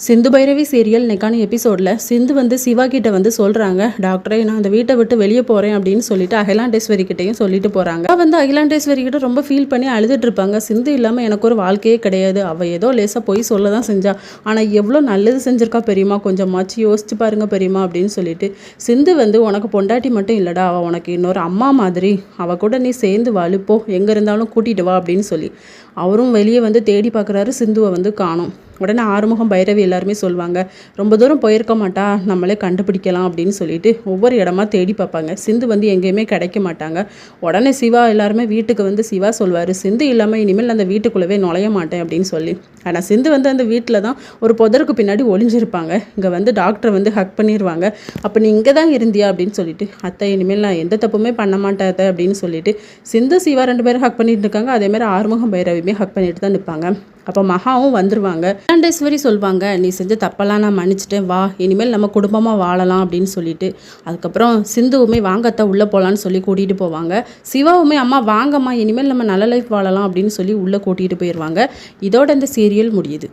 Sindhu Bhairavi serial இன்னைக்கான எபிசோடில் சிந்து வந்து சிவா கிட்ட வந்து சொல்கிறாங்க, டாக்டரே நான் அந்த வீட்டை விட்டு வெளியே போகிறேன் அப்படின்னு சொல்லிட்டு அகிலாண்டேஸ்வரி கிட்டையும் சொல்லிட்டு போகிறாங்க. வந்து அகிலாண்டேஸ்வரி கிட்ட ரொம்ப ஃபீல் பண்ணி அழுதுட்டு இருப்பாங்க. சிந்து இல்லாமல் எனக்கு ஒரு வாழ்க்கையே கிடையாது, அவள் ஏதோ லேசாக போய் சொல்ல தான் செஞ்சா, ஆனால் எவ்வளோ நல்லது செஞ்சிருக்கா பெரியமா, கொஞ்சமாச்சு யோசிச்சு பாருங்க பெரியமா அப்படின்னு சொல்லிட்டு. சிந்து வந்து உனக்கு பொண்டாட்டி மட்டும் இல்லைடா, அவள் உனக்கு இன்னொரு அம்மா மாதிரி, அவள் கூட நீ சேர்ந்து வாழுப்போ, எங்கே இருந்தாலும் கூட்டிகிட்டு வா அப்படின்னு சொல்லி அவரும் வெளியே வந்து தேடி பார்க்குறாரு. சிந்துவை வந்து காணோம். உடனே ஆறுமுகம் பைரவி எல்லாருமே சொல்லுவாங்க, ரொம்ப தூரம் போயிருக்க மாட்டா, நம்மளே கண்டுபிடிக்கலாம் அப்படின்னு சொல்லிட்டு ஒவ்வொரு இடமா தேடி பார்ப்பாங்க. சிந்து வந்து எங்கேயுமே கிடைக்க மாட்டாங்க. உடனே சிவா எல்லாருமே வீட்டுக்கு வந்து சிவா சொல்வார், சிந்து இல்லாமல் இனிமேல் அந்த வீட்டுக்குள்ளவே நுழைய மாட்டேன் அப்படின்னு சொல்லி. ஆனால் சிந்து வந்து அந்த வீட்டில் தான் ஒரு புதருக்கு பின்னாடி ஒளிஞ்சிருப்பாங்க. இங்கே வந்து டாக்டரை வந்து ஹக் பண்ணிடுவாங்க. அப்போ நீ இங்கே தான் இருந்தியா அப்படின்னு சொல்லிட்டு, அத்தை இனிமேல் நான் எந்த தப்புமே பண்ண மாட்டேன் அப்படின்னு சொல்லிட்டு சிந்து சிவா 2 பேரும் ஹக் பண்ணிட்டு இருக்காங்க. அதேமாதிரி ஆறுமுகம் பைரவியுமே ஹக் பண்ணிட்டு தான் நிற்பாங்க. அப்போ மகாவும் வந்துருவாங்க. அகிலாண்டேஸ்வரி சொல்வாங்க, நீ செஞ்ச தப்பெல்லாம் நான் மன்னிச்சிட்டேன், வா இனிமேல் நம்ம குடும்பமாக வாழலாம் அப்படின்னு சொல்லிட்டு. அதுக்கப்புறம் சிந்துவுமே வாங்கத்தான் உள்ளே போகலான்னு சொல்லி கூட்டிகிட்டு போவாங்க. சிவாவுமே அம்மா வாங்கம்மா இனிமேல் நம்ம நல்ல லைஃப் வாழலாம் அப்படின்னு சொல்லி உள்ளே கூட்டிகிட்டு போயிடுவாங்க. இதோட இந்த சீரியல் முடியுது.